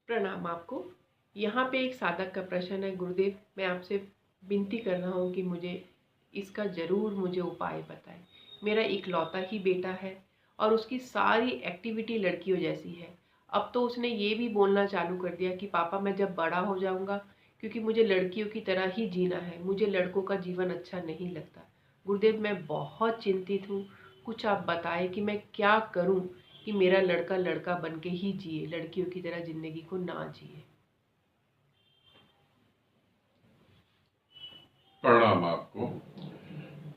प्रणाम आपको। यहाँ पे एक साधक का प्रश्न है, गुरुदेव मैं आपसे विनती कर रहा हूँ कि मुझे इसका ज़रूर मुझे उपाय बताएं। मेरा इकलौता ही बेटा है और उसकी सारी एक्टिविटी लड़कियों जैसी है। अब तो उसने ये भी बोलना चालू कर दिया कि पापा मैं जब बड़ा हो जाऊँगा, क्योंकि मुझे लड़कियों की तरह ही जीना है, मुझे लड़कों का जीवन अच्छा नहीं लगता। गुरुदेव मैं बहुत चिंतित हूँ, कुछ आप बताएं कि मैं क्या करूँ कि मेरा लड़का लड़का बन के ही जिए, लड़कियों की तरह ज़िंदगी को ना जिए। प्रणाम आपको।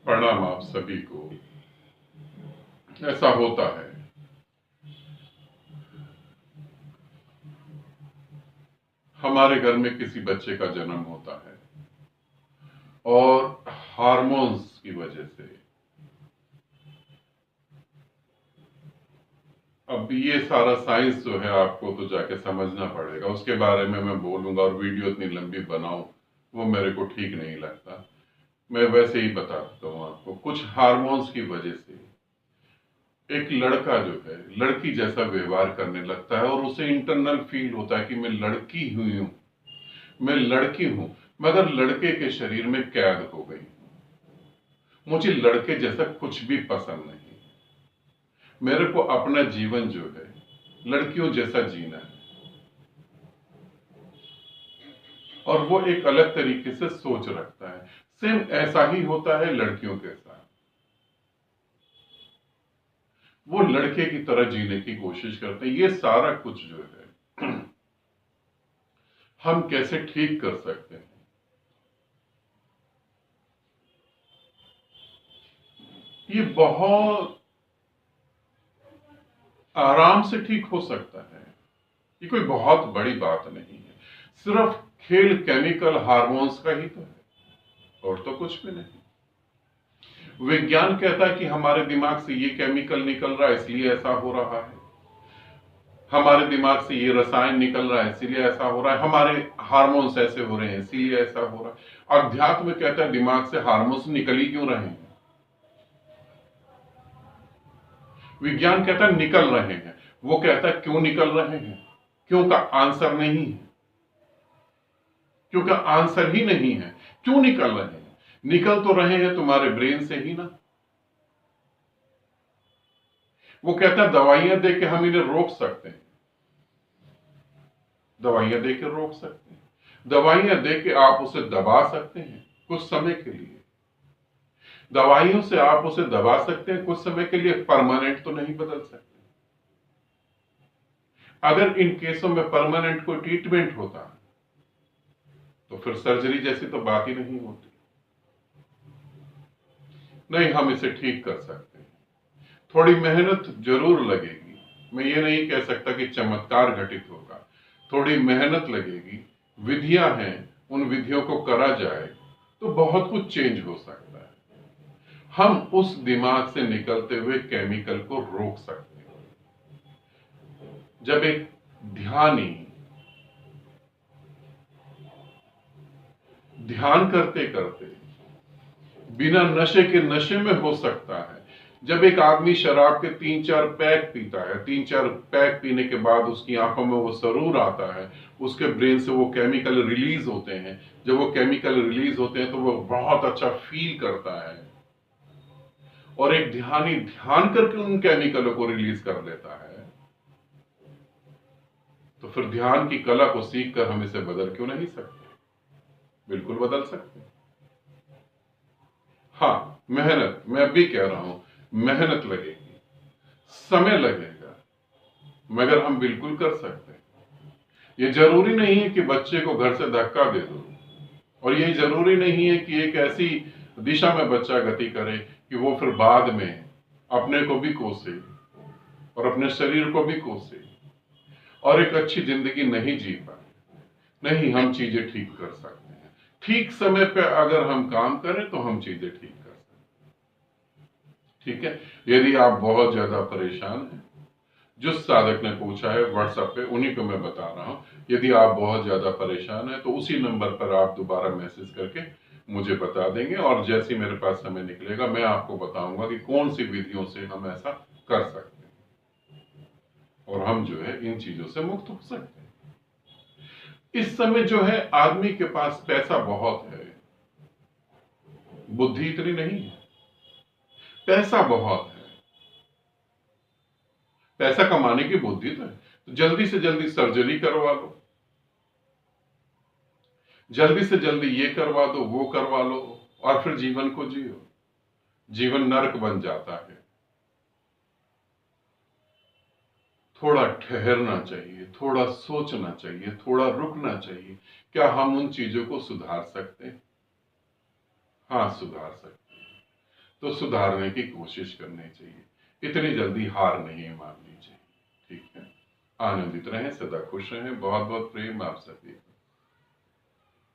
प्रणाम आप सभी को। ऐसा होता है। हमारे घर में किसी बच्चे का जन्म होता है और हार्मोन्स की वजह से, अब ये सारा साइंस जो है आपको तो जाके समझना पड़ेगा, उसके बारे में मैं बोलूंगा और वीडियो इतनी लंबी बनाऊं वो मेरे को ठीक नहीं लगता। मैं वैसे ही बता देता हूं आपको। कुछ हार्मोन्स की वजह से एक लड़का जो है लड़की जैसा व्यवहार करने लगता है और उसे इंटरनल फील होता है कि मैं लड़की हुई हूं, मैं लड़की हूं, मगर लड़के के शरीर में कैद हो गई। मुझे लड़के जैसा कुछ भी पसंद नहीं। मेरे को अपना जीवन जो है लड़कियों जैसा जीना है। और वो एक अलग तरीके से सोच रखता है। सेम ऐसा ही होता है लड़कियों के साथ। वो लड़के की तरह जीने की कोशिश करते हैं। ये सारा कुछ जो है हम कैसे ठीक कर सकते हैं? ये बहुत आराम से ठीक हो सकता है। ये कोई बहुत बड़ी बात नहीं है। सिर्फ खेल केमिकल हार्मोन्स का ही तो है, और तो कुछ भी नहीं। विज्ञान कहता है कि हमारे दिमाग से ये केमिकल निकल रहा है इसलिए ऐसा हो रहा है, हमारे दिमाग से ये रसायन निकल रहा है इसीलिए ऐसा हो रहा है, हमारे हार्मोन्स ऐसे हो रहे हैं इसीलिए ऐसा हो रहा है। अध्यात्म कहता है दिमाग से हार्मोन्स निकल ही क्यों रहे हैं? विज्ञान कहता है निकल रहे हैं। वो कहता है क्यों निकल रहे हैं? क्यों का आंसर नहीं है। क्योंकि आंसर ही नहीं है। क्यों निकल रहे हैं? निकल तो रहे हैं तुम्हारे ब्रेन से ही ना। वो कहता है दवाइयां दे के हम इन्हें रोक सकते हैं। दवाइयां दे के रोक सकते हैं। दवाइयां दे के आप उसे दबा सकते हैं कुछ समय के लिए। दवाइयों से आप उसे दबा सकते हैं कुछ समय के लिए, परमानेंट तो नहीं बदल सकते। अगर इन केसों में परमानेंट कोई ट्रीटमेंट होता तो फिर सर्जरी जैसी तो बात ही नहीं होती। नहीं, हम इसे ठीक कर सकते हैं। थोड़ी मेहनत जरूर लगेगी। मैं ये नहीं कह सकता कि चमत्कार घटित होगा। थोड़ी मेहनत लगेगी, विधियां हैं, उन विधियों को करा जाए तो बहुत कुछ चेंज हो सकता है। हम उस दिमाग से निकलते हुए केमिकल को रोक सकते हैं। जब एक ध्यानी ध्यान करते करते बिना नशे के नशे में हो सकता है। जब एक आदमी शराब के 3-4 पैक पीता है, 3-4 पैक पीने के बाद उसकी आंखों में वो सरूर आता है, उसके ब्रेन से वो केमिकल रिलीज होते हैं। जब वो केमिकल रिलीज होते हैं तो वो बहुत अच्छा फील करता है और एक ध्यानी ध्यान करके उन केमिकलों को रिलीज कर लेता है। तो फिर ध्यान की कला को सीख कर हम इसे बदल क्यों नहीं सकते? बिल्कुल बदल सकते हैं। हाँ, मेहनत, मैं अभी कह रहा हूं, मेहनत लगेगी, समय लगेगा, मगर हम बिल्कुल कर सकते हैं। ये जरूरी नहीं है कि बच्चे को घर से धक्का दे दो, और ये जरूरी नहीं है कि एक ऐसी दिशा में बच्चा गति करे कि वो फिर बाद में अपने को भी कोसे और अपने शरीर को भी कोसे और एक अच्छी जिंदगी नहीं जी पाए। नहीं, हम चीजें ठीक कर सकते हैं। ठीक समय पे अगर हम काम करें तो हम चीजें ठीक कर सकते हैं। ठीक है। यदि आप बहुत ज्यादा परेशान हैं, जिस साधक ने पूछा है व्हाट्सएप पे उन्हीं को मैं बता रहा हूं, यदि आप बहुत ज्यादा परेशान हैं तो उसी नंबर पर आप दोबारा मैसेज करके मुझे बता देंगे, और जैसे ही मेरे पास समय निकलेगा मैं आपको बताऊंगा कि कौन सी विधियों से हम ऐसा कर सकते हैं और हम जो है इन चीजों से मुक्त हो सकते हैं। इस समय जो है आदमी के पास पैसा बहुत है, बुद्धि इतनी नहीं है। पैसा बहुत है, पैसा कमाने की बुद्धि तो है, तो जल्दी से जल्दी सर्जरी करवा लो, जल्दी से जल्दी ये करवा दो, वो करवा लो, और फिर जीवन को जियो। जीवन नरक बन जाता है। थोड़ा ठहरना चाहिए, थोड़ा सोचना चाहिए, थोड़ा रुकना चाहिए। क्या हम उन चीजों को सुधार सकते हैं? हाँ, सुधार सकते हैं। तो सुधारने की कोशिश करनी चाहिए, इतनी जल्दी हार नहीं माननी चाहिए। ठीक है, आनंदित रहें, सदा खुश रहें। बहुत बहुत प्रेम आप सभी।